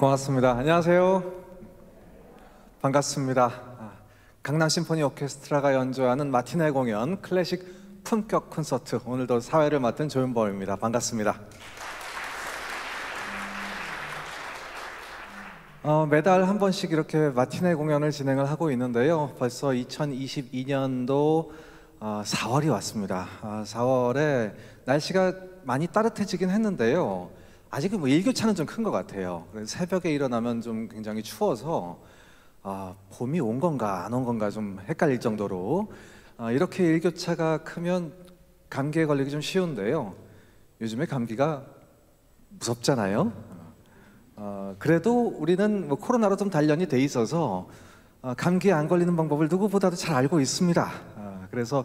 고맙습니다. 안녕하세요. 반갑습니다. 강남 심포니 오케스트라가 연주하는 마티네 공연 클래식 품격 콘서트, 오늘도 사회를 맡은 조윤범입니다. 반갑습니다. 매달 한 번씩 이렇게 마티네 공연을 진행을 하고 있는데요. 벌써 2022년도 4월이 왔습니다. 4월에 날씨가 많이 따뜻해지긴 했는데요. 아직은 일교차는 좀 큰 것 같아요. 새벽에 일어나면 좀 굉장히 추워서 봄이 온 건가 안 온 건가 좀 헷갈릴 정도로 이렇게 일교차가 크면 감기에 걸리기 좀 쉬운데요. 요즘에 감기가 무섭잖아요. 그래도 우리는 코로나로 좀 단련이 돼 있어서 감기에 안 걸리는 방법을 누구보다도 잘 알고 있습니다. 그래서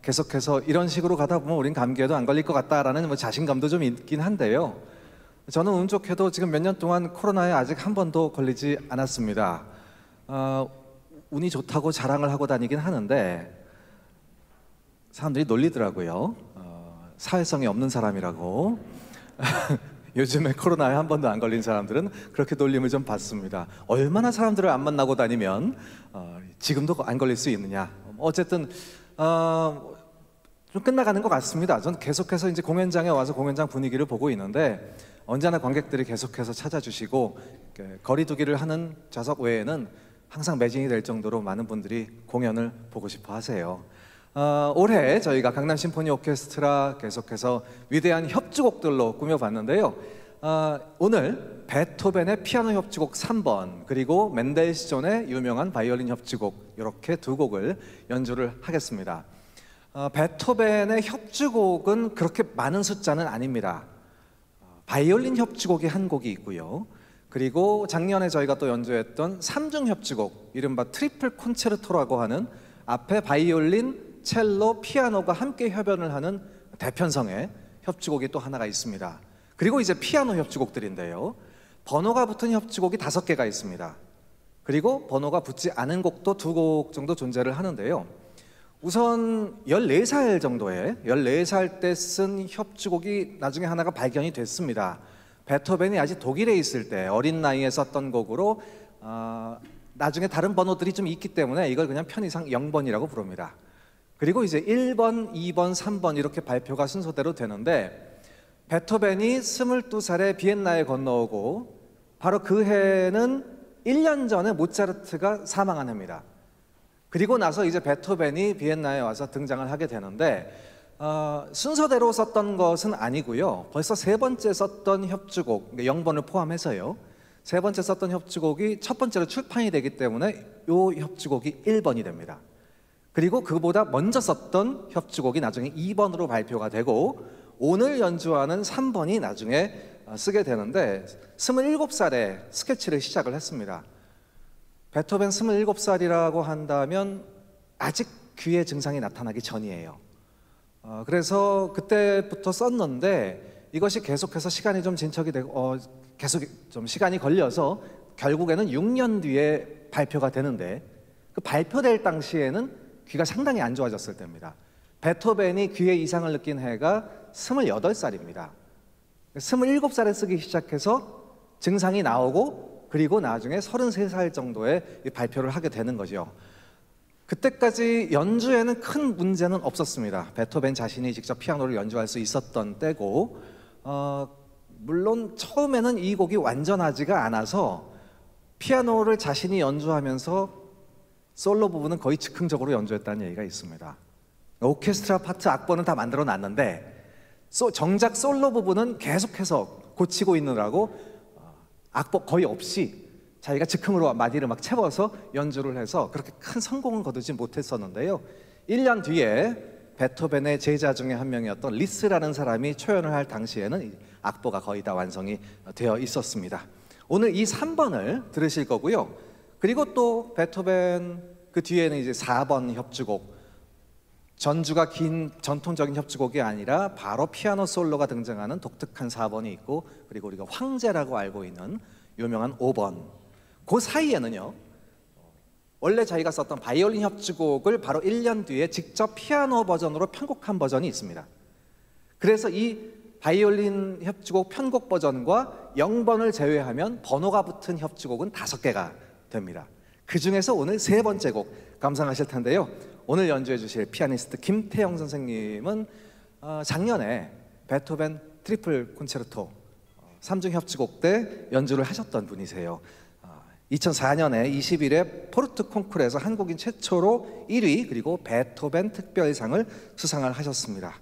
계속해서 이런 식으로 가다 보면 우린 감기에도 안 걸릴 것 같다라는 자신감도 좀 있긴 한데요. 저는 운 좋게도 지금 몇 년 동안 코로나에 아직 한 번도 걸리지 않았습니다. 운이 좋다고 자랑을 하고 다니긴 하는데 사람들이 놀리더라고요. 사회성이 없는 사람이라고. 요즘에 코로나에 한 번도 안 걸린 사람들은 그렇게 놀림을 좀 받습니다. 얼마나 사람들을 안 만나고 다니면 지금도 안 걸릴 수 있느냐. 어쨌든 좀 끝나가는 것 같습니다. 전 계속해서 이제 공연장에 와서 공연장 분위기를 보고 있는데 언제나 관객들이 계속해서 찾아주시고 거리 두기를 하는 좌석 외에는 항상 매진이 될 정도로 많은 분들이 공연을 보고 싶어 하세요. 올해 저희가 강남 심포니 오케스트라 계속해서 위대한 협주곡들로 꾸며봤는데요. 오늘 베토벤의 피아노 협주곡 3번 그리고 멘델스존의 유명한 바이올린 협주곡, 이렇게 두 곡을 연주를 하겠습니다. 베토벤의 협주곡은 그렇게 많은 숫자는 아닙니다. 바이올린 협주곡이 한 곡이 있고요. 그리고 작년에 저희가 또 연주했던 3중 협주곡, 이른바 트리플 콘체르토라고 하는 앞에 바이올린, 첼로, 피아노가 함께 협연을 하는 대편성의 협주곡이 또 하나가 있습니다. 그리고 이제 피아노 협주곡들인데요. 번호가 붙은 협주곡이 5개가 있습니다. 그리고 번호가 붙지 않은 곡도 2곡 정도 존재를 하는데요. 우선 14살 정도에 14살 때 쓴 협주곡이 나중에 하나가 발견이 됐습니다. 베토벤이 아직 독일에 있을 때 어린 나이에 썼던 곡으로 나중에 다른 번호들이 좀 있기 때문에 이걸 그냥 편의상 0번이라고 부릅니다. 그리고 이제 1번, 2번, 3번 이렇게 발표가 순서대로 되는데 베토벤이 22살에 비엔나에 건너오고 바로 그 해는 1년 전에 모차르트가 사망한 해입니다. 그리고 나서 이제 베토벤이 비엔나에 와서 등장을 하게 되는데 순서대로 썼던 것은 아니고요. 벌써 3번째 썼던 협주곡, 0번을 포함해서요. 3번째 썼던 협주곡이 첫 번째로 출판이 되기 때문에 이 협주곡이 1번이 됩니다. 그리고 그보다 먼저 썼던 협주곡이 나중에 2번으로 발표가 되고 오늘 연주하는 3번이 나중에 쓰게 되는데 27살에 스케치를 시작을 했습니다. 베토벤 27살이라고 한다면 아직 귀에 증상이 나타나기 전이에요. 그래서 그때부터 썼는데 이것이 계속해서 시간이 좀 진척이 되고 계속 좀 시간이 걸려서 결국에는 6년 뒤에 발표가 되는데 그 발표될 당시에는 귀가 상당히 안 좋아졌을 때입니다. 베토벤이 귀에 이상을 느낀 해가 28살입니다. 27살에 쓰기 시작해서 증상이 나오고 그리고 나중에 33살 정도에 발표를 하게 되는 거죠. 그때까지 연주에는 큰 문제는 없었습니다. 베토벤 자신이 직접 피아노를 연주할 수 있었던 때고 물론 처음에는 이 곡이 완전하지가 않아서 피아노를 자신이 연주하면서 솔로 부분은 거의 즉흥적으로 연주했다는 얘기가 있습니다. 오케스트라 파트 악보는 다 만들어 놨는데 정작 솔로 부분은 계속해서 고치고 있느라고 악보 거의 없이 자기가 즉흥으로 마디를 막 채워서 연주를 해서 그렇게 큰 성공을 거두지 못했었는데요. 1년 뒤에 베토벤의 제자 중에 한 명이었던 리스라는 사람이 초연을 할 당시에는 악보가 거의 다 완성이 되어 있었습니다. 오늘 이 3번을 들으실 거고요. 그리고 또 베토벤 그 뒤에는 이제 4번 협주곡, 전주가 긴 전통적인 협주곡이 아니라 바로 피아노 솔로가 등장하는 독특한 4번이 있고 그리고 우리가 황제라고 알고 있는 유명한 5번, 그 사이에는요 원래 자기가 썼던 바이올린 협주곡을 바로 1년 뒤에 직접 피아노 버전으로 편곡한 버전이 있습니다. 그래서 이 바이올린 협주곡 편곡 버전과 0번을 제외하면 번호가 붙은 협주곡은 5개가 됩니다. 그 중에서 오늘 3번째 곡 감상하실 텐데요. 오늘 연주해 주실 피아니스트 김태영 선생님은 작년에 베토벤 트리플 콘체르토 3중 협주곡 때 연주를 하셨던 분이세요. 2004년에 21회 포르투 콩쿠르에서 한국인 최초로 1위 그리고 베토벤 특별상을 수상을 하셨습니다.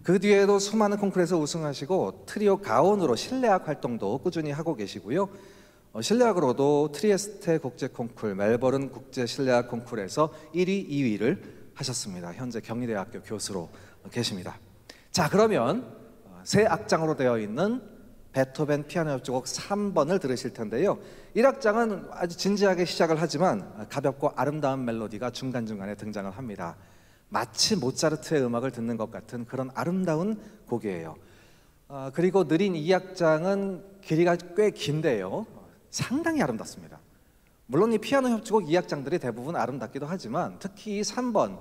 그 뒤에도 수많은 콩쿠르에서 우승하시고 트리오 가온으로 실내악 활동도 꾸준히 하고 계시고요. 실내악으로도 트리에스테 국제 콩쿠르, 멜버른 국제 실내악 콩쿠르에서 1위, 2위를 하셨습니다. 현재 경희대학교 교수로 계십니다. 자, 그러면 세 악장으로 되어 있는 베토벤 피아노 협주곡 3번을 들으실 텐데요. 1악장은 아주 진지하게 시작을 하지만 가볍고 아름다운 멜로디가 중간중간에 등장을 합니다. 마치 모차르트의 음악을 듣는 것 같은 그런 아름다운 곡이에요. 그리고 느린 2악장은 길이가 꽤 긴데요. 상당히 아름답습니다. 물론 이 피아노 협주곡 2악장들이 대부분 아름답기도 하지만 특히 이 3번,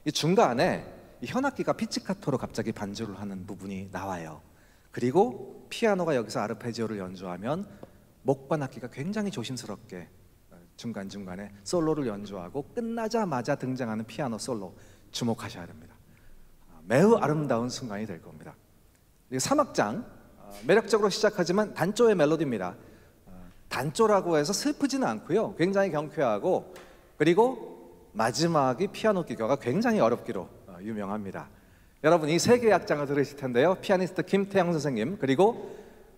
이 중간에 이 현악기가 피치카토로 갑자기 반주를 하는 부분이 나와요. 그리고 피아노가 여기서 아르페지오를 연주하면 목관악기가 굉장히 조심스럽게 중간중간에 솔로를 연주하고 끝나자마자 등장하는 피아노 솔로 주목하셔야 됩니다. 매우 아름다운 순간이 될 겁니다. 3악장 매력적으로 시작하지만 단조의 멜로디입니다. 단조라고 해서 슬프지는 않고요. 굉장히 경쾌하고 그리고 마지막이 피아노 기교가 굉장히 어렵기로 유명합니다. 여러분 이 3개의 악장을 들으실 텐데요. 피아니스트 김태영 선생님 그리고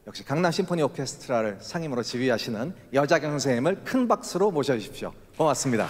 역시 강남 심포니 오케스트라를 상임으로 지휘하시는 여자경 선생님을 큰 박수로 모셔주십시오. 고맙습니다.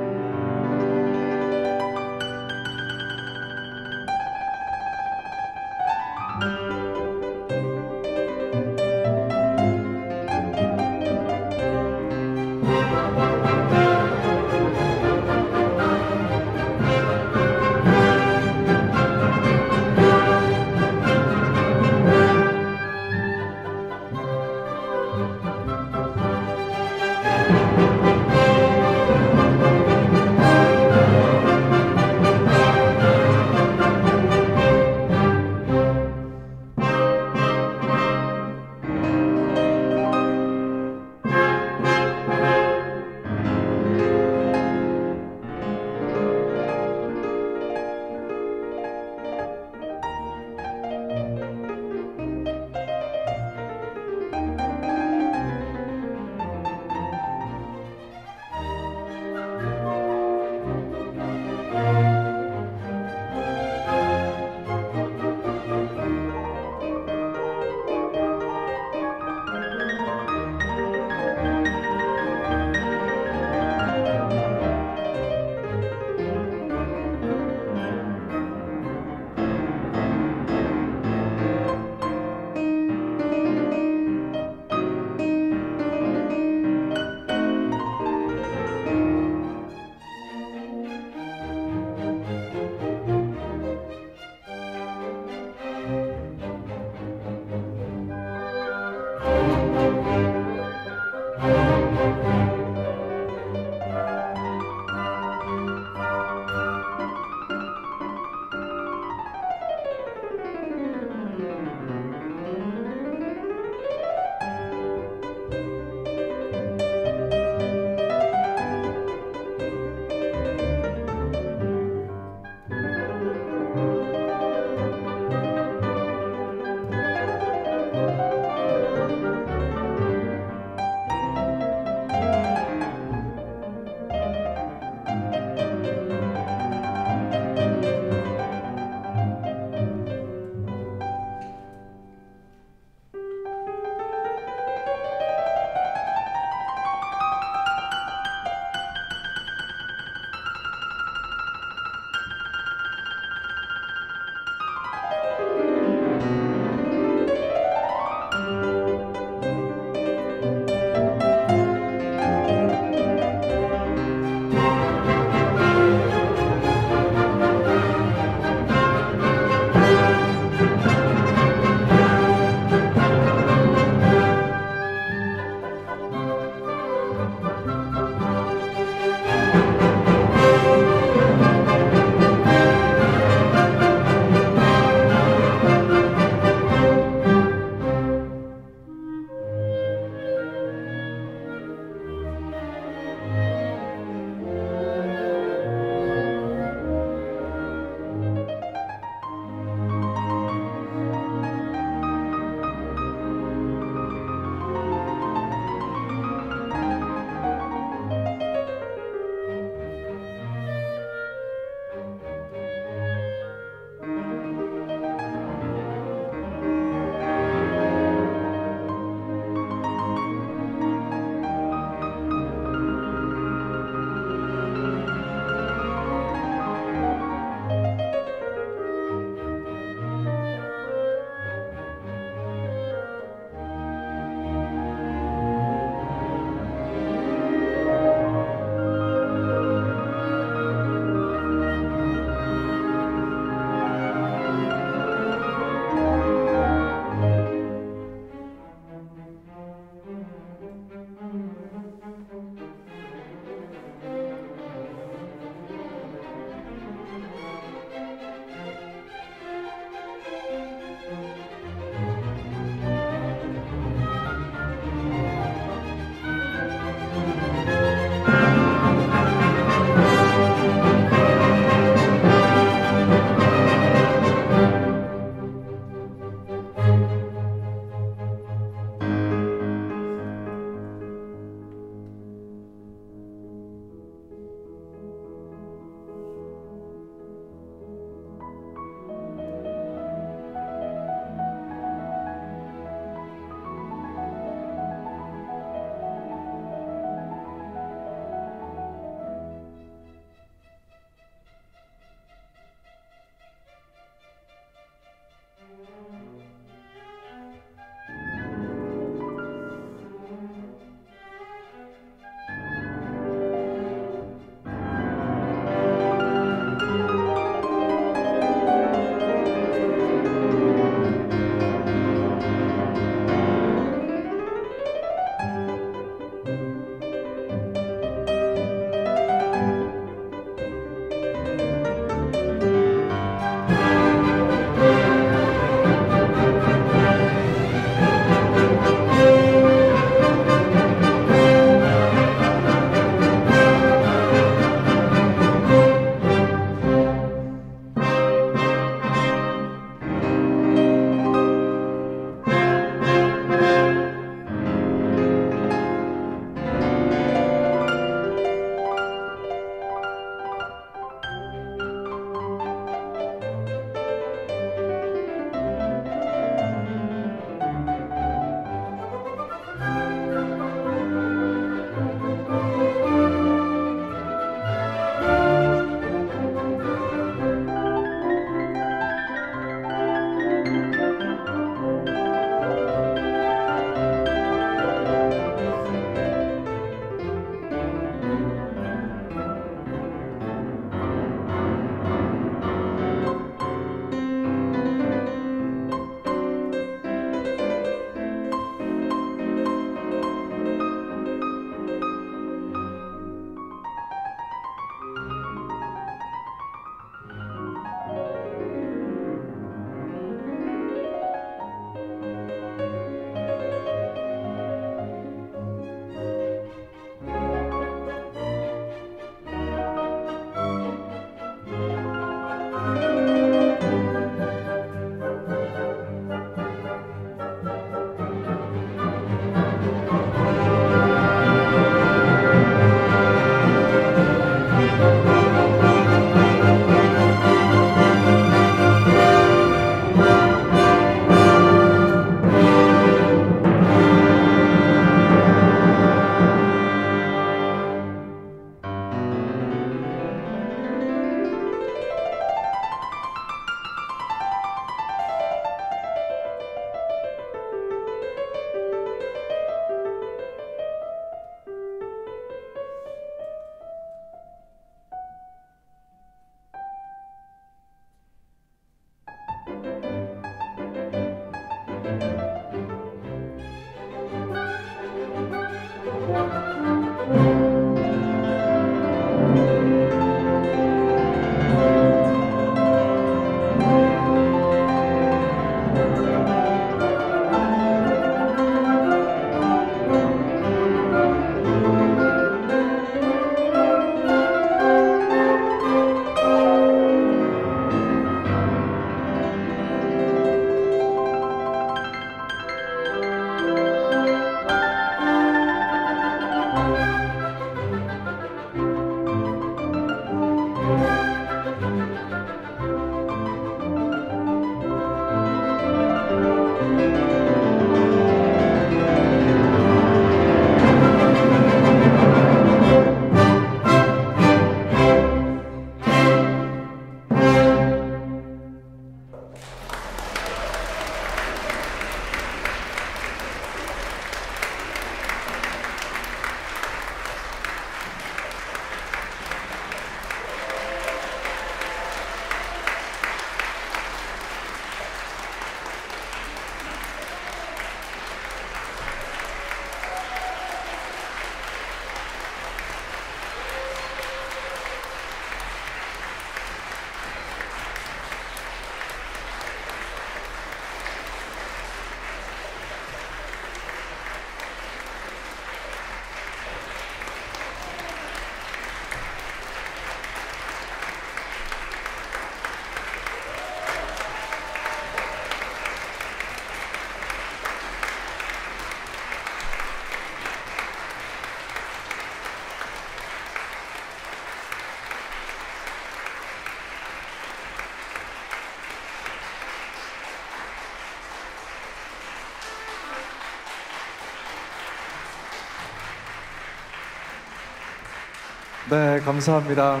네, 감사합니다.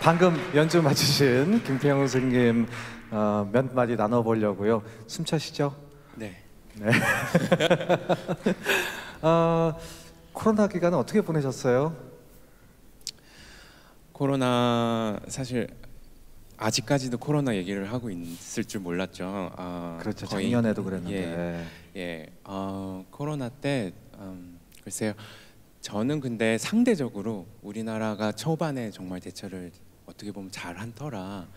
방금 연주 마치신 김태형 선생님 몇 마디 나눠보려고요. 숨차시죠? 네. 네. 코로나 기간은 어떻게 보내셨어요? 코로나 사실 아직까지도 코로나 얘기를 하고 있을 줄 몰랐죠. 그렇죠. 거의, 작년에도 그랬는데. 코로나 때 글쎄요. 저는 근데 상대적으로 우리나라가 초반에 정말 대처를 어떻게 보면 잘한 터라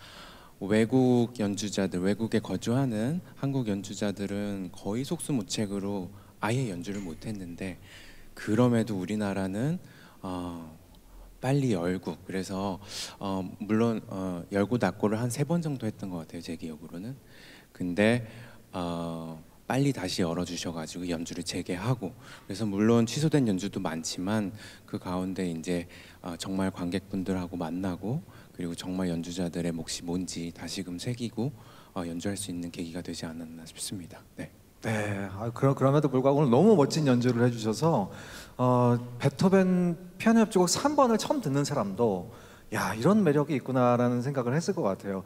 외국 연주자들, 외국에 거주하는 한국 연주자들은 거의 속수무책으로 아예 연주를 못했는데 그럼에도 우리나라는 빨리 열고 그래서 물론 열고 닫고를 한 3번 정도 했던 것 같아요, 제 기억으로는. 근데 빨리 다시 열어주셔가지고 연주를 재개하고 그래서 물론 취소된 연주도 많지만 그 가운데 이제 정말 관객분들하고 만나고 그리고 정말 연주자들의 몫이 뭔지 다시금 새기고 연주할 수 있는 계기가 되지 않았나 싶습니다. 네. 네, 그럼에도 불구하고 오늘 너무 멋진 연주를 해주셔서 베토벤 피아노 협주곡 3번을 처음 듣는 사람도 야 이런 매력이 있구나라는 생각을 했을 것 같아요.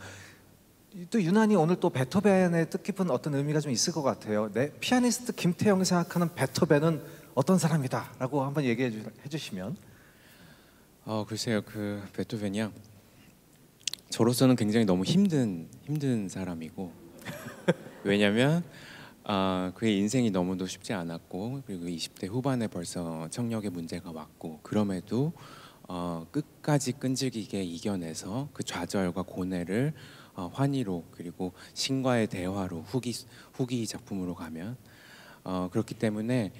또 유난히 오늘 또 베토벤의 뜻깊은 어떤 의미가 좀 있을 것 같아요. 네, 피아니스트 김태형이 생각하는 베토벤은 어떤 사람이다라고 한번 얘기해 주시면. 글쎄요, 그 베토벤이요. 저로서는 굉장히 너무 힘든 사람이고 왜냐하면 그의 인생이 너무도 쉽지 않았고 그리고 20대 후반에 벌써 청력의 문제가 왔고 그럼에도 끝까지 끈질기게 이겨내서 그 좌절과 고뇌를 환희로 그리고 신과의 대화로 후기 작품으로 가면 그렇기 때문에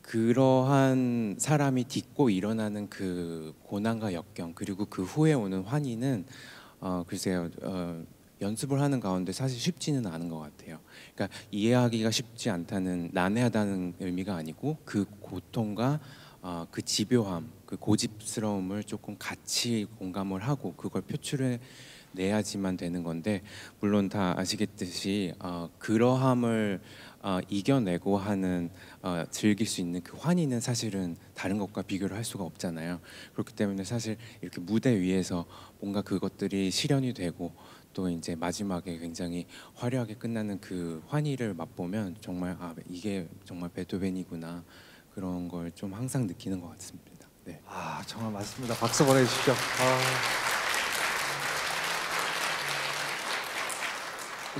그러한 사람이 딛고 일어나는 그 고난과 역경 그리고 그 후에 오는 환희는 글쎄요 연습을 하는 가운데 사실 쉽지는 않은 것 같아요. 그러니까 이해하기가 쉽지 않다는 난해하다는 의미가 아니고 그 고통과 그 집요함, 그 고집스러움을 조금 같이 공감을 하고 그걸 표출해 내야지만 되는 건데 물론 다 아시겠듯이 그러함을 이겨내고 하는 즐길 수 있는 그 환희는 사실은 다른 것과 비교를 할 수가 없잖아요. 그렇기 때문에 사실 이렇게 무대 위에서 뭔가 그것들이 실현이 되고 또 이제 마지막에 굉장히 화려하게 끝나는 그 환희를 맛보면 정말 이게 정말 베토벤이구나 그런 걸 좀 항상 느끼는 것 같습니다. 네. 정말 맞습니다. 박수 보내주시죠.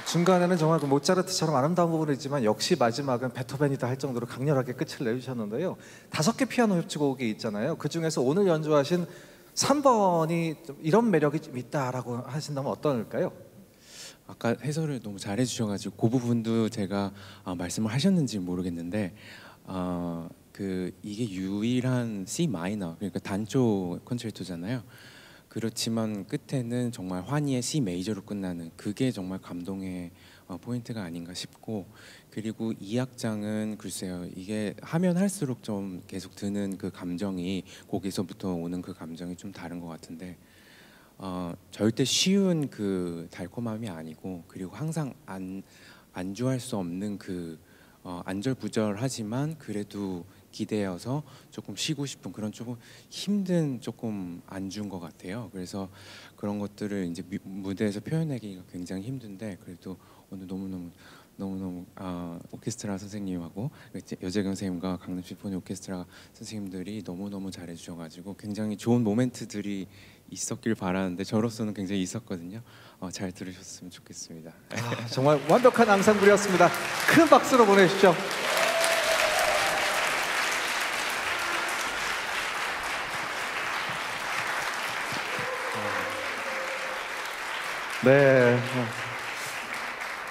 중간에는 정말 그 모차르트처럼 아름다운 부분이 있지만 역시 마지막은 베토벤이다 할 정도로 강렬하게 끝을 내주셨는데요. 5개 피아노 협주곡이 있잖아요. 그 중에서 오늘 연주하신 3번이 좀 이런 매력이 좀 있다라고 하신다면 어떨까요? 아까 해설을 너무 잘해 주셔가지고 그 부분도 제가 말씀을 하셨는지 모르겠는데 이게 유일한 C 마이너 그러니까 단조 콘체르토잖아요. 그렇지만 끝에는 정말 환희의 C 메이저로 끝나는 그게 정말 감동의 포인트가 아닌가 싶고 그리고 이 악장은 글쎄요 이게 하면 할수록 좀 계속 드는 그 감정이 곡에서부터 오는 그 감정이 좀 다른 것 같은데 절대 쉬운 그 달콤함이 아니고 그리고 항상 안주할 수 없는 그 안절부절하지만 그래도 기대어서 조금 쉬고 싶은 그런 조금 힘든 조금 안주인 것 같아요. 그래서 그런 것들을 이제 무대에서 표현하기가 굉장히 힘든데 그래도 오늘 너무너무 오케스트라 선생님하고 여재경 선생님과 강남 심포니 오케스트라 선생님들이 너무너무 잘해주셔가지고 굉장히 좋은 모멘트들이 있었길 바라는데 저로서는 굉장히 있었거든요. 잘 들으셨으면 좋겠습니다. 정말 완벽한 앙상블이었습니다. 큰 박수로 보내주시죠. 네,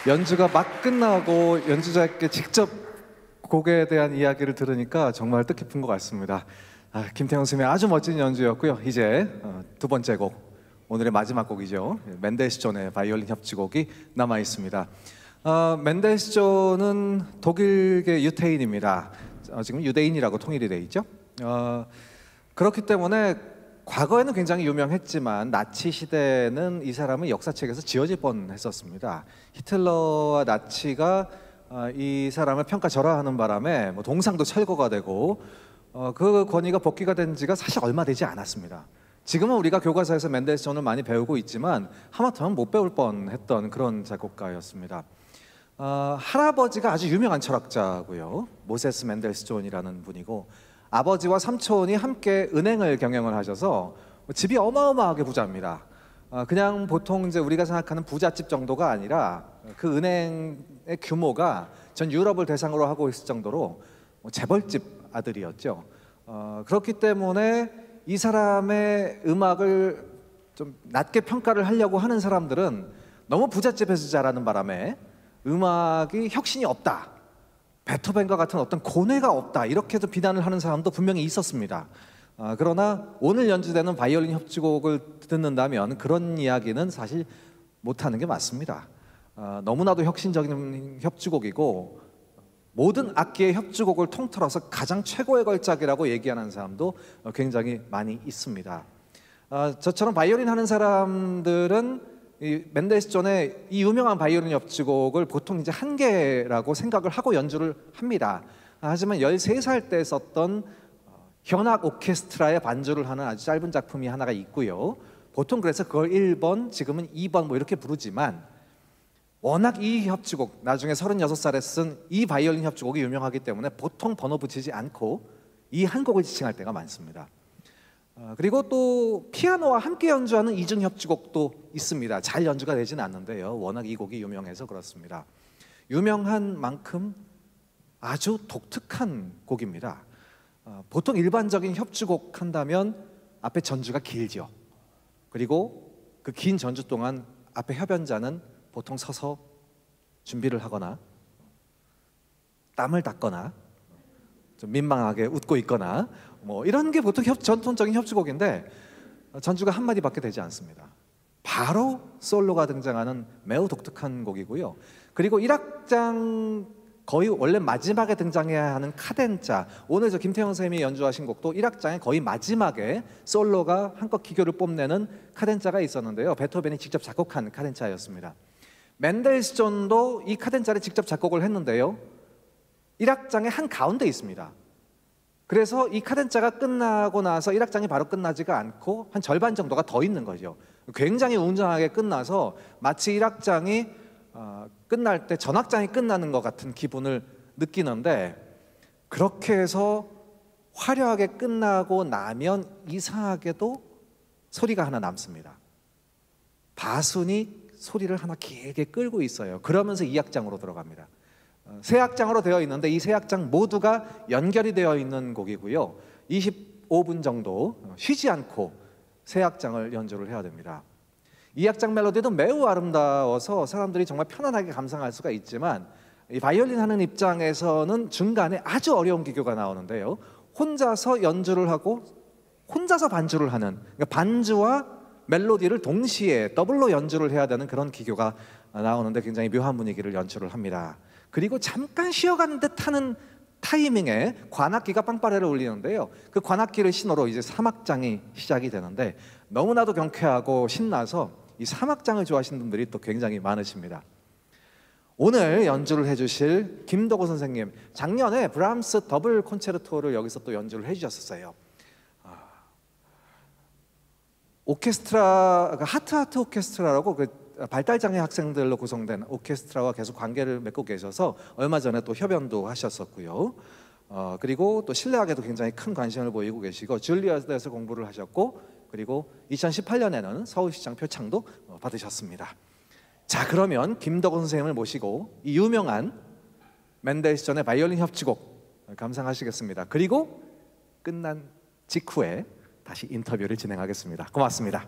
연주가 막 끝나고 연주자께 직접 곡에 대한 이야기를 들으니까 정말 뜻깊은 것 같습니다. 김태형 선생님의 아주 멋진 연주였고요. 이제 두 번째 곡, 오늘의 마지막 곡이죠. 멘델스존의 바이올린 협주곡이 남아 있습니다. 멘델스존은 독일계 유태인입니다. 지금 유대인이라고 통일이 돼 있죠. 그렇기 때문에 과거에는 굉장히 유명했지만 나치 시대는 이 사람은 역사책에서 지워질 뻔했었습니다. 히틀러와 나치가 이 사람을 평가절하하는 바람에 뭐 동상도 철거가 되고 그 권위가 복귀가 된 지가 사실 얼마 되지 않았습니다. 지금은 우리가 교과서에서 맨델스존을 많이 배우고 있지만 하마터면 못 배울 뻔했던 그런 작곡가였습니다. 할아버지가 아주 유명한 철학자고요. 모세스 맨델스존이라는 분이고 아버지와 삼촌이 함께 은행을 경영을 하셔서 집이 어마어마하게 부자입니다. 그냥 보통 이제 우리가 생각하는 부잣집 정도가 아니라 그 은행의 규모가 전 유럽을 대상으로 하고 있을 정도로 재벌집 아들이었죠. 그렇기 때문에 이 사람의 음악을 좀 낮게 평가를 하려고 하는 사람들은 너무 부잣집에서 자라는 바람에 음악이 혁신이 없다, 베토벤과 같은 어떤 고뇌가 없다, 이렇게도 비난을 하는 사람도 분명히 있었습니다. 그러나 오늘 연주되는 바이올린 협주곡을 듣는다면 그런 이야기는 사실 못하는 게 맞습니다. 너무나도 혁신적인 협주곡이고 모든 악기의 협주곡을 통틀어서 가장 최고의 걸작이라고 얘기하는 사람도 굉장히 많이 있습니다. 저처럼 바이올린 하는 사람들은 이 맨델스존의 이 유명한 바이올린 협주곡을 보통 이제 한 개라고 생각을 하고 연주를 합니다. 하지만 13살 때 썼던 현악 오케스트라의 반주를 하는 아주 짧은 작품이 하나가 있고요. 보통 그래서 그걸 1번, 지금은 2번 뭐 이렇게 부르지만 워낙 이 협주곡, 나중에 36살에 쓴 이 바이올린 협주곡이 유명하기 때문에 보통 번호 붙이지 않고 이 한 곡을 지칭할 때가 많습니다. 그리고 또 피아노와 함께 연주하는 이중 협주곡도 있습니다. 잘 연주가 되지는 않는데요. 워낙 이 곡이 유명해서 그렇습니다. 유명한 만큼 아주 독특한 곡입니다. 보통 일반적인 협주곡 한다면 앞에 전주가 길죠. 그리고 그 긴 전주 동안 앞에 협연자는 보통 서서 준비를 하거나 땀을 닦거나 좀 민망하게 웃고 있거나 뭐 이런 게 보통 전통적인 협주곡인데 전주가 한 마디밖에 되지 않습니다. 바로 솔로가 등장하는 매우 독특한 곡이고요. 그리고 1악장 거의 원래 마지막에 등장해야 하는 카덴자, 오늘 저 김태형 선생님이 연주하신 곡도 1악장의 거의 마지막에 솔로가 한껏 기교를 뽐내는 카덴자가 있었는데요. 베토벤이 직접 작곡한 카덴자였습니다. 맨델스존도 이 카덴자를 직접 작곡을 했는데요. 1악장의 한 가운데 있습니다. 그래서 이 카덴자가 끝나고 나서 1악장이 바로 끝나지가 않고 한 절반 정도가 더 있는 거죠. 굉장히 웅장하게 끝나서 마치 1악장이 끝날 때 전악장이 끝나는 것 같은 기분을 느끼는데, 그렇게 해서 화려하게 끝나고 나면 이상하게도 소리가 하나 남습니다. 바순이 소리를 하나 길게 끌고 있어요. 그러면서 2악장으로 들어갑니다. 세 악장으로 되어 있는데 이 세 악장 모두가 연결이 되어 있는 곡이고요. 25분 정도 쉬지 않고 세 악장을 연주를 해야 됩니다. 2악장 멜로디도 매우 아름다워서 사람들이 정말 편안하게 감상할 수가 있지만, 이 바이올린 하는 입장에서는 중간에 아주 어려운 기교가 나오는데요. 혼자서 연주를 하고 혼자서 반주를 하는, 그러니까 반주와 멜로디를 동시에 더블로 연주를 해야 되는 그런 기교가 나오는데 굉장히 묘한 분위기를 연출을 합니다. 그리고 잠깐 쉬어가는 듯하는 타이밍에 관악기가 빵빠레를 울리는데요. 그 관악기를 신호로 이제 3악장이 시작이 되는데 너무나도 경쾌하고 신나서 이 3악장을 좋아하시는 분들이 또 굉장히 많으십니다. 오늘 연주를 해주실 김덕호 선생님, 작년에 브람스 더블 콘체르토를 여기서 또 연주를 해주셨었어요. 오케스트라, 하트하트 오케스트라라고 그 발달장애 학생들로 구성된 오케스트라와 계속 관계를 맺고 계셔서 얼마 전에 또 협연도 하셨었고요. 그리고 또 실내악에도 굉장히 큰 관심을 보이고 계시고 줄리어드에서 공부를 하셨고, 그리고 2018년에는 서울시장 표창도 받으셨습니다. 자, 그러면 김덕원 선생님을 모시고 이 유명한 맨델스존의 바이올린 협주곡 감상하시겠습니다. 그리고 끝난 직후에 다시 인터뷰를 진행하겠습니다. 고맙습니다.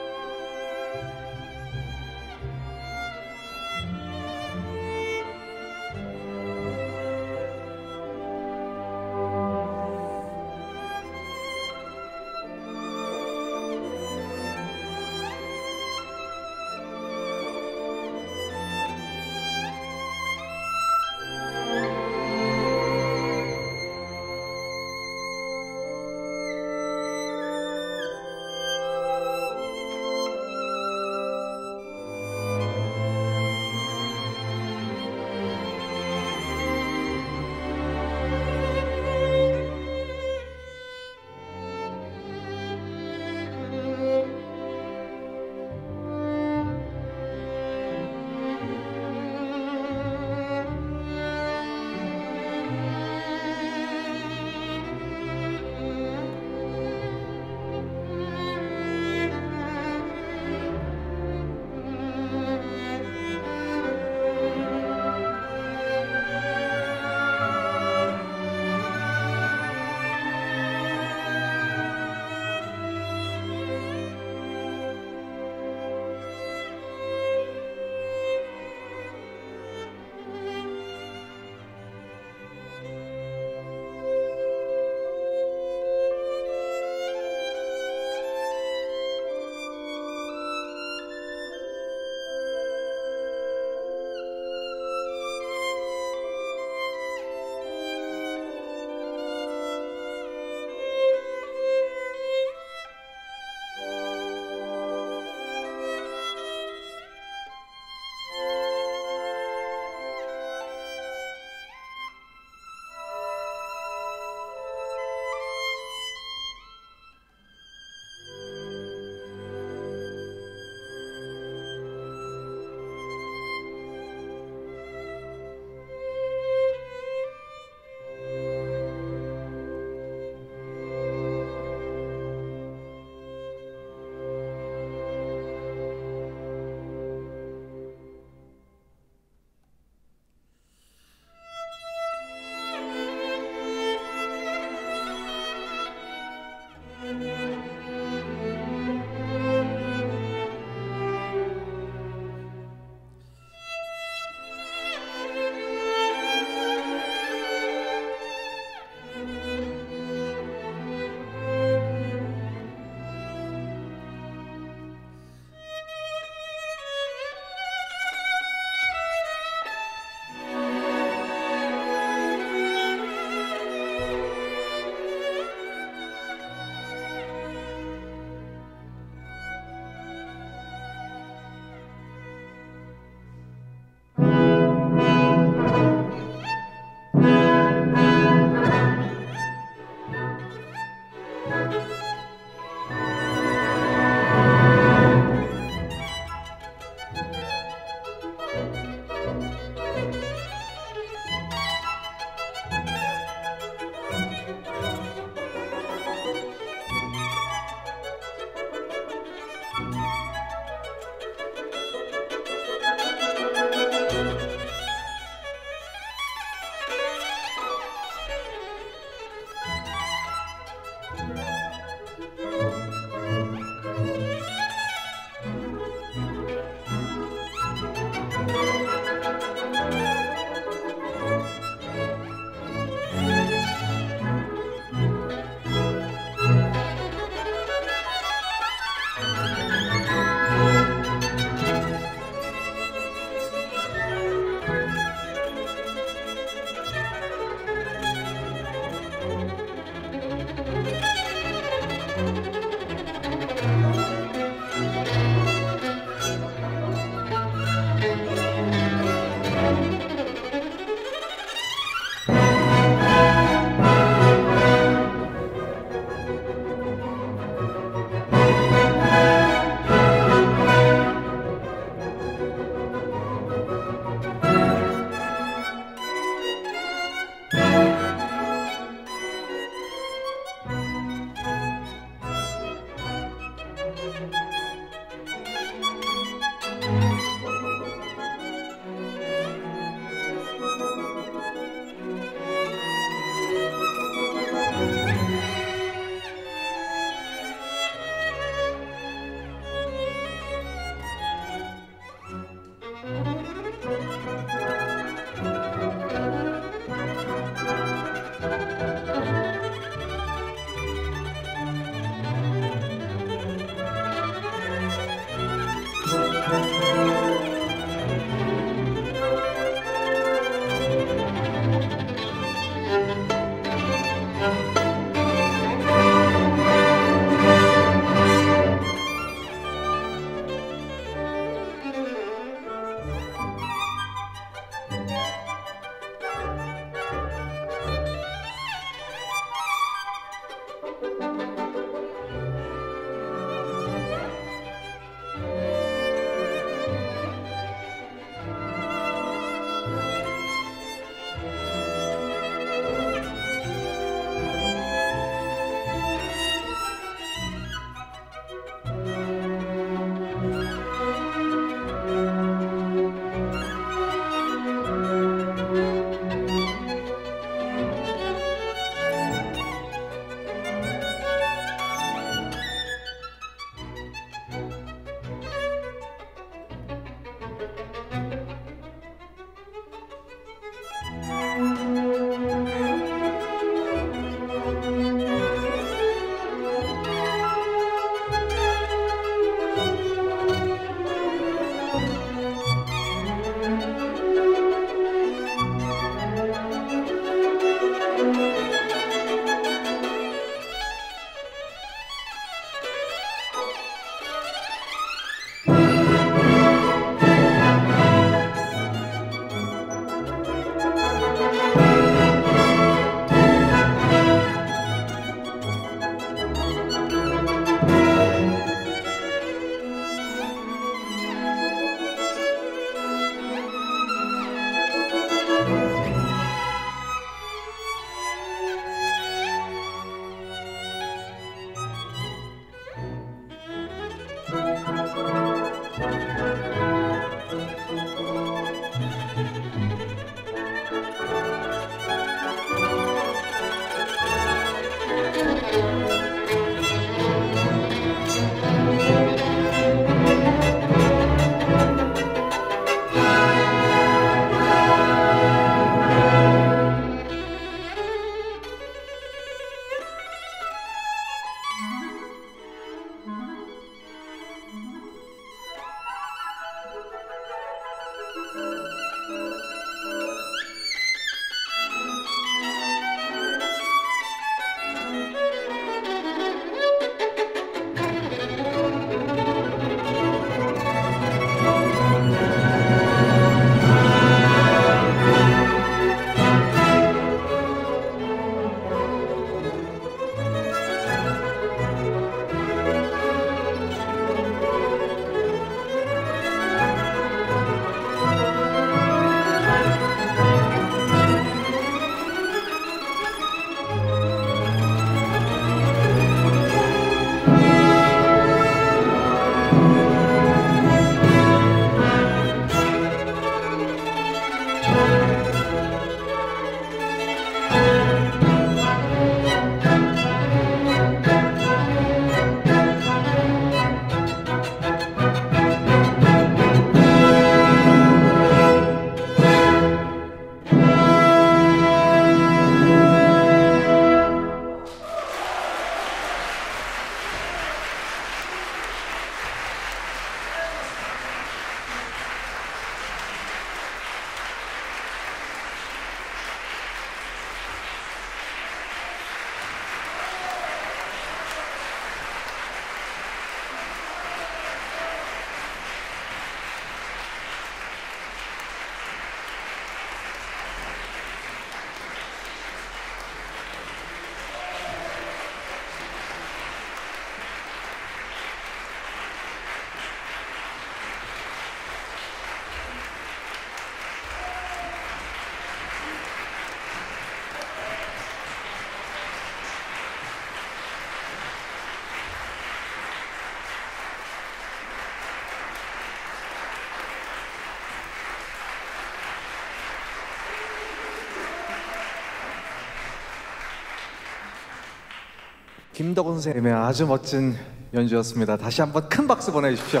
김덕원 선생님의 아주 멋진 연주였습니다. 다시 한번 큰 박수 보내주십시오.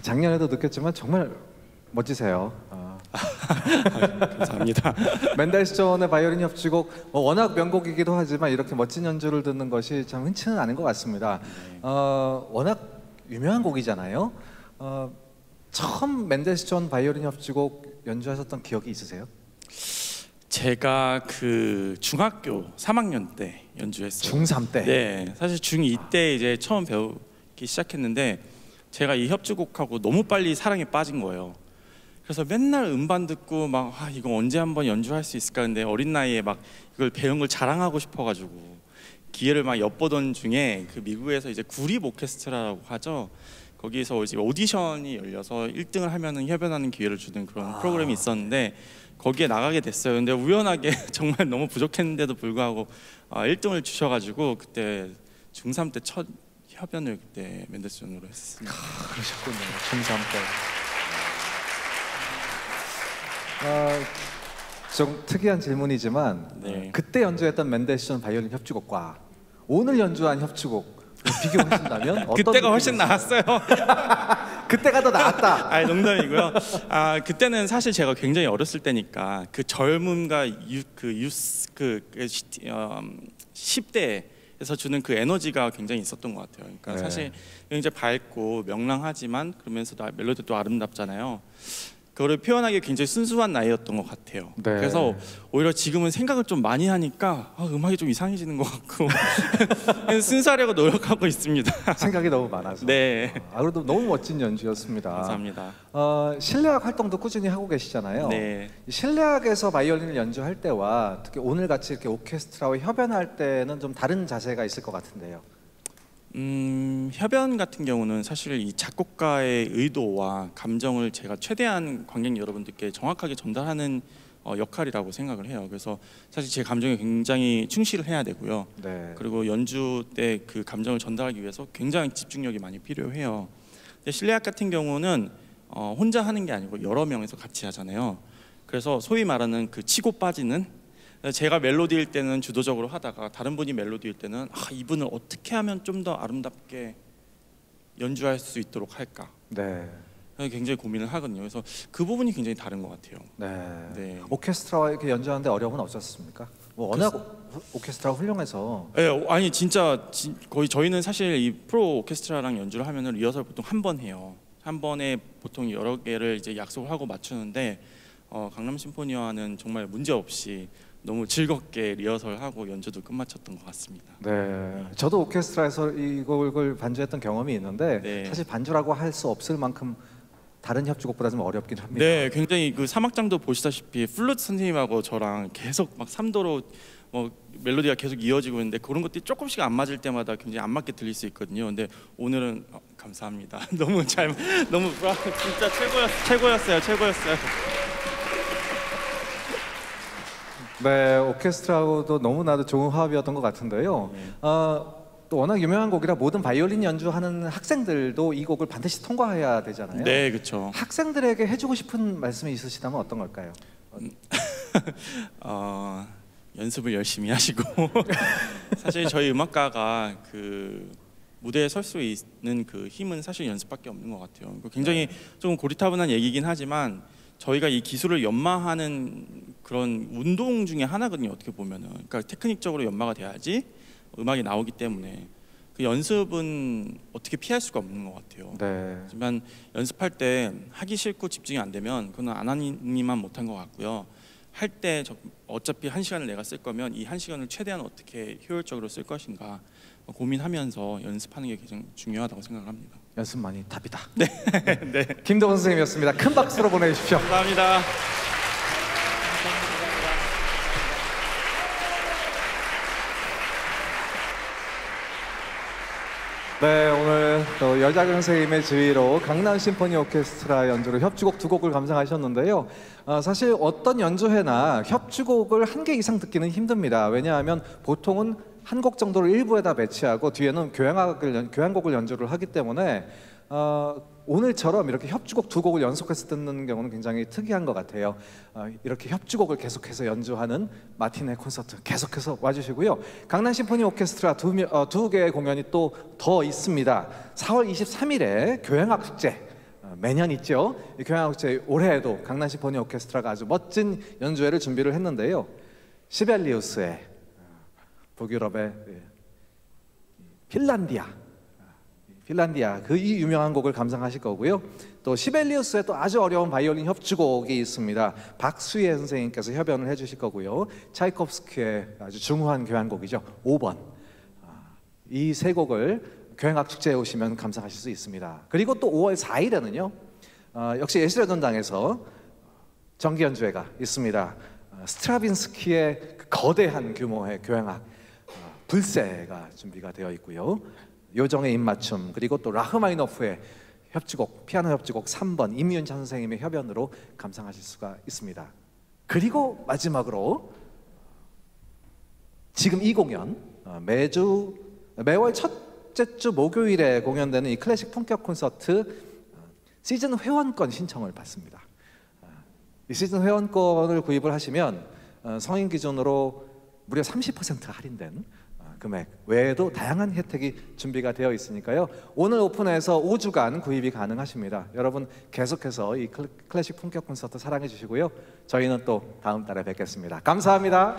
작년에도 느꼈지만 정말 멋지세요. 감사합니다. 맨델스존의 바이올린 협주곡 워낙 명곡이기도 하지만 이렇게 멋진 연주를 듣는 것이 참 흔치는 않은 것 같습니다. 워낙 유명한 곡이잖아요. 처음 맨델스존 바이올린 협주곡 연주하셨던 기억이 있으세요? 제가 그 중학교 3학년 때 연주했어요. 중3 때? 네, 사실 중2 때 이제 처음 배우기 시작했는데 제가 이 협주곡하고 너무 빨리 사랑에 빠진 거예요. 그래서 맨날 음반 듣고 막 이거 언제 한번 연주할 수 있을까 근데 어린 나이에 막 이걸 배운 걸 자랑하고 싶어가지고 기회를 막 엿보던 중에 그 미국에서 이제 구립 오케스트라라고 하죠. 거기서 이제 오디션이 열려서 1등을 하면은 협연하는 기회를 주는 그런 프로그램이 있었는데 거기에 나가게 됐어요. 근데 우연하게 정말 너무 부족했는데도 불구하고 1등을 주셔가지고 그때 중3 때 첫 협연을 그때 맨델스존으로 했습니다. 그러셨군요. 중3 때. 좀 특이한 질문이지만 네. 그때 연주했던 맨델스존 바이올린 협주곡과 오늘 연주한 협주곡 비교하신다면 어떤 그때가 훨씬 느낌이 있어요? 나았어요. 그때가 더 나았다. 아니 농담이고요. 그때는 사실 제가 굉장히 어렸을 때니까 그 젊음과 10대에서 주는 그 에너지가 굉장히 있었던 것 같아요. 그러니까 네. 사실 굉장히 밝고 명랑하지만 그러면서도 멜로디도 아름답잖아요. 그거를 표현하기 굉장히 순수한 나이였던 것 같아요. 네. 그래서 오히려 지금은 생각을 좀 많이 하니까 음악이 좀 이상해지는 것 같고 순수하려고 노력하고 있습니다. 생각이 너무 많아서. 네. 그래도 너무 멋진 연주였습니다. 감사합니다. 실내악 활동도 꾸준히 하고 계시잖아요. 네. 실내악에서 바이올린을 연주할 때와 특히 오늘 같이 이렇게 오케스트라와 협연할 때는 좀 다른 자세가 있을 것 같은데요. 협연 같은 경우는 사실 이 작곡가의 의도와 감정을 제가 최대한 관객 여러분들께 정확하게 전달하는 역할이라고 생각을 해요. 그래서 사실 제 감정에 굉장히 충실을 해야 되고요. 네. 그리고 연주 때 그 감정을 전달하기 위해서 굉장히 집중력이 많이 필요해요. 근데 실내악 같은 경우는 혼자 하는 게 아니고 여러 명이서 같이 하잖아요. 그래서 소위 말하는 그 치고 빠지는 제가 멜로디일 때는 주도적으로 하다가 다른 분이 멜로디일 때는 이분을 어떻게 하면 좀 더 아름답게 연주할 수 있도록 할까 네. 굉장히 고민을 하거든요. 그래서 그 부분이 굉장히 다른 것 같아요. 네. 네. 오케스트라와 이렇게 연주하는데 어려움은 없었습니까? 워낙 오케스트라가 훌륭해서. 네, 아니 진짜 거의 저희는 사실 이 프로 오케스트라랑 연주를 하면은 리허설 보통 한 번 해요. 한 번에 보통 여러 개를 이제 약속을 하고 맞추는데 강남 심포니와는 정말 문제 없이 너무 즐겁게 리허설하고 연주도 끝마쳤던 것 같습니다. 네, 저도 오케스트라에서 이곡을 반주했던 경험이 있는데 네. 사실 반주라고 할 수 없을 만큼 다른 협주곡보다 좀 어렵긴 합니다. 네, 굉장히 그 사막장도 보시다시피 플루트 선생님하고 저랑 계속 막 3도로 멜로디가 계속 이어지고 있는데 그런 것들이 조금씩 안 맞을 때마다 굉장히 안 맞게 들릴 수 있거든요. 근데 오늘은 감사합니다. 너무 진짜 최고였어요. 네, 오케스트라하고도 너무나도 좋은 화합이었던 것 같은데요. 또 워낙 유명한 곡이라 모든 바이올린 연주하는 학생들도 이 곡을 반드시 통과해야 되잖아요. 네, 그렇죠. 학생들에게 해주고 싶은 말씀이 있으시다면 어떤 걸까요? 연습을 열심히 하시고 사실 저희 음악가가 그 무대에 설 수 있는 그 힘은 사실 연습밖에 없는 것 같아요. 굉장히 조금 고리타분한 얘기긴 하지만 저희가 이 기술을 연마하는 그런 운동 중에 하나거든요. 어떻게 보면은 그러니까 테크닉적으로 연마가 돼야지 음악이 나오기 때문에 그 연습은 어떻게 피할 수가 없는 것 같아요. 네. 하지만 연습할 때 하기 싫고 집중이 안 되면 그건 안 하니만 못한 것 같고요. 할 때 어차피 1시간을 내가 쓸 거면 이 1시간을 최대한 어떻게 효율적으로 쓸 것인가 고민하면서 연습하는 게 굉장히 중요하다고 생각합니다. 연습만이 답이다. 네. 네. 김덕원 선생님이었습니다. 큰 박수로 보내주십시오. 감사합니다. 네, 오늘 또 여자경 선생님의 지휘로 강남 심포니 오케스트라 연주로 협주곡 2곡을 감상하셨는데요. 사실 어떤 연주회나 협주곡을 1개 이상 듣기는 힘듭니다. 왜냐하면 보통은 한 곡 정도를 일부에다 배치하고 뒤에는 교향곡을 연주를 하기 때문에 오늘처럼 이렇게 협주곡 두 곡을 연속해서 듣는 경우는 굉장히 특이한 것 같아요. 이렇게 협주곡을 계속해서 연주하는 마티네 콘서트 계속해서 와주시고요. 강남 심포니 오케스트라 두 개의 공연이 또 더 있습니다. 4월 23일에 교향악 축제 매년 있죠. 이 교향악 축제 올해에도 강남 심포니 오케스트라가 아주 멋진 연주회를 준비를 했는데요. 시벨리우스의 북유럽의 핀란디아 그 이 유명한 곡을 감상하실 거고요. 또 시벨리우스의 또 아주 어려운 바이올린 협주곡이 있습니다. 박수혜 선생님께서 협연을 해주실 거고요. 차이콥스키의 아주 중후한 교향곡이죠. 5번. 이 세 곡을 교향악 축제에 오시면 감상하실 수 있습니다. 그리고 또 5월 4일에는요. 역시 예술의 전당에서 정기 연주회가 있습니다. 스트라빈스키의 그 거대한 규모의 교향악 불세가 준비가 되어 있고요. 요정의 입맞춤 그리고 또 라흐마니노프의 협주곡 피아노 협주곡 3번 임윤찬 선생님의 협연으로 감상하실 수가 있습니다. 그리고 마지막으로 지금 이 공연 매월 첫째 주 목요일에 공연되는 이 클래식 품격 콘서트 시즌 회원권 신청을 받습니다. 이 시즌 회원권을 구입을 하시면 성인 기준으로 무려 30% 할인된 금액 외에도 다양한 혜택이 준비가 되어 있으니까요. 오늘 오픈해서 5주간 구입이 가능하십니다. 여러분 계속해서 이 클래식 품격 콘서트 사랑해 주시고요. 저희는 또 다음 달에 뵙겠습니다. 감사합니다.